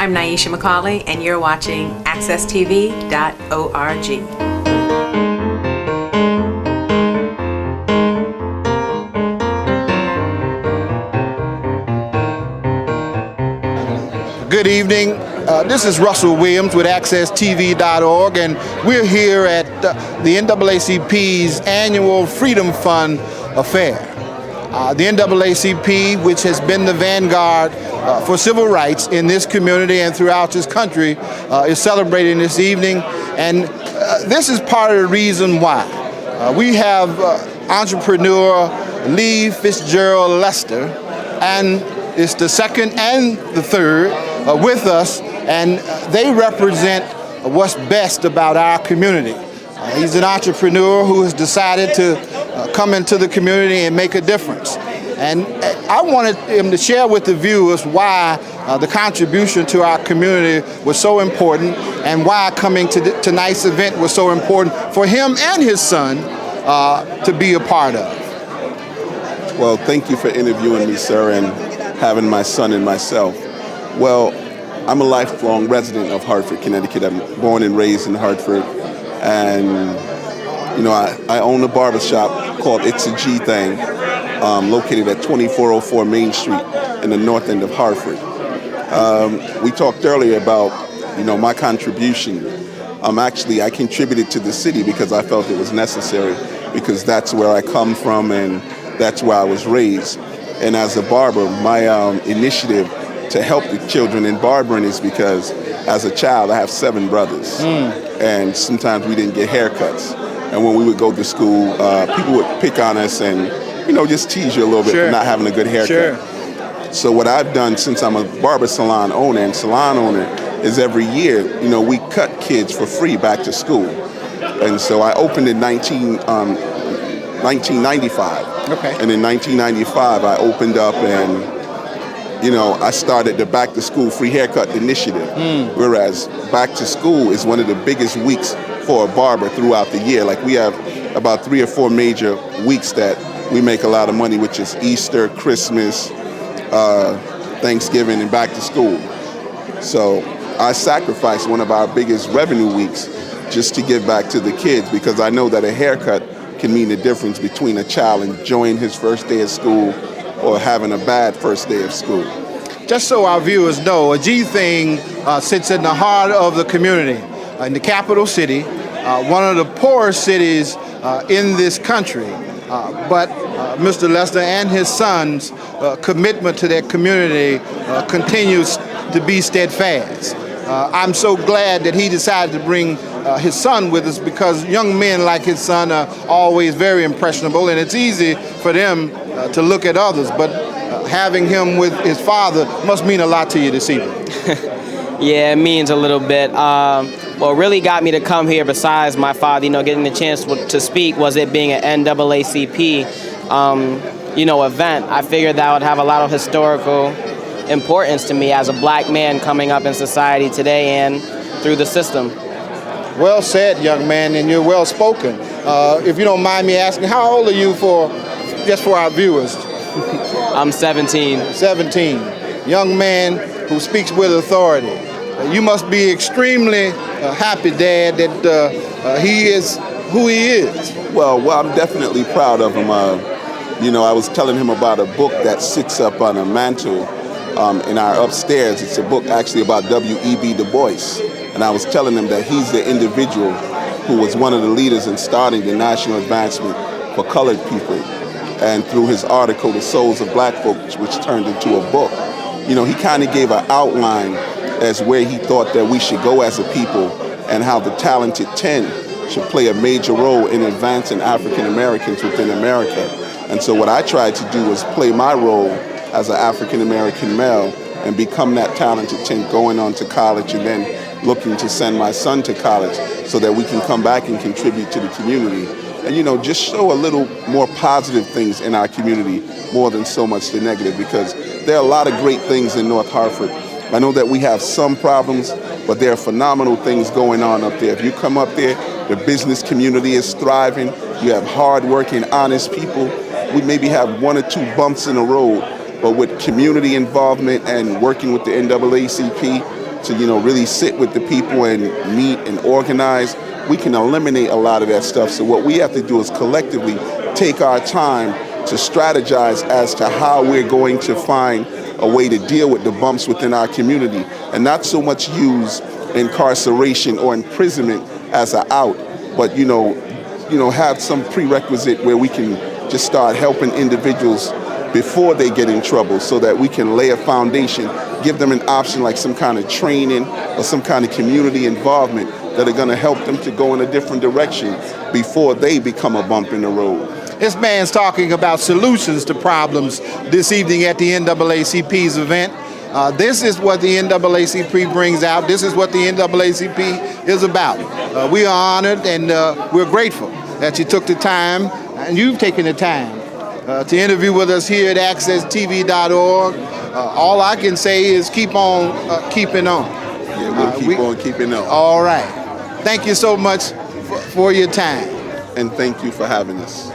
I'm Nyesha McCauley, and you're watching AccessTV.org. Good evening. This is Russell Williams with AccessTV.org, and we're here at the NAACP's annual Freedom Fund affair. The NAACP, which has been the vanguard for civil rights in this community and throughout this country, is celebrating this evening, and this is part of the reason why. We have entrepreneur Lee Fitzgerald Lester, and it's the second and the third with us, and they represent what's best about our community. He's an entrepreneur who has decided to come into the community and make a difference. And I wanted him to share with the viewers why the contribution to our community was so important and why coming to tonight's event was so important for him and his son to be a part of. Well, thank you for interviewing me, sir, and having my son and myself. Well, I'm a lifelong resident of Hartford, Connecticut. I'm born and raised in Hartford, and I own a barbershop called It's a G Thing, located at 2404 Main Street in the north end of Hartford. We talked earlier about my contribution. I contributed to the city because I felt it was necessary, because that's where I come from and that's where I was raised. And as a barber, my initiative to help the children in barbering is because as a child, I have 7 brothers. And sometimes we didn't get haircuts. And when we would go to school, people would pick on us and, just tease you a little bit for not having a good haircut. So what I've done since I'm a barber salon owner and salon owner is every year, we cut kids for free back to school. And so I opened in 1995. Okay. And in 1995, I opened up and, I started the Back to School Free Haircut Initiative. Whereas back to school is one of the biggest weeks for a barber throughout the year. Like we have about 3 or 4 major weeks that we make a lot of money, which is Easter, Christmas, Thanksgiving, and back to school. So I sacrificed one of our biggest revenue weeks just to give back to the kids, because I know that a haircut can mean the difference between a child enjoying his first day of school or having a bad first day of school. Just so our viewers know, a G Thing sits in the heart of the community, in the capital city, one of the poorest cities in this country. But Mr. Lester and his son's commitment to their community continues to be steadfast. I'm so glad that he decided to bring his son with us, because young men like his son are always very impressionable, and it's easy for them to look at others, but having him with his father must mean a lot to you this evening. Yeah, it means a little bit. What really got me to come here, besides my father, getting the chance to speak, was it being an NAACP, event. I figured that would have a lot of historical importance to me as a black man coming up in society today and through the system. Well said, young man, and you're well spoken. If you don't mind me asking, how old are you just for our viewers? I'm 17. 17. Young man who speaks with authority. You must be extremely happy, Dad, that he is who he is. Well, I'm definitely proud of him. I was telling him about a book that sits up on a mantle in our upstairs. It's a book actually about W.E.B. Du Bois. And I was telling him that he's the individual who was one of the leaders in starting the national advancement for colored people. And through his article, The Souls of Black Folks, which turned into a book, he kind of gave an outline as where he thought that we should go as a people, and how the talented 10 should play a major role in advancing African Americans within America. And so what I tried to do was play my role as an African American male and become that talented 10, going on to college and then looking to send my son to college so that we can come back and contribute to the community. And, just show a little more positive things in our community more than so much the negative, because there are a lot of great things in North Hartford. I know that we have some problems, but there are phenomenal things going on up there. If you come up there, the business community is thriving. You have hard-working, honest people. We maybe have 1 or 2 bumps in the road, but with community involvement and working with the NAACP to, really sit with the people and meet and organize, we can eliminate a lot of that stuff. So what we have to do is collectively take our time to strategize as to how we're going to find a way to deal with the bumps within our community, and not so much use incarceration or imprisonment as an out, but have some prerequisite where we can just start helping individuals before they get in trouble, so that we can lay a foundation, give them an option like some kind of training or some kind of community involvement that are going to help them to go in a different direction before they become a bump in the road. This man's talking about solutions to problems this evening at the NAACP's event. This is what the NAACP brings out. This is what the NAACP is about. We are honored and we're grateful that you took the time, and you've taken the time to interview with us here at accesstv.org. All I can say is keep on keeping on. Yeah, we'll keep on keeping on. All right. Thank you so much for your time. And thank you for having us.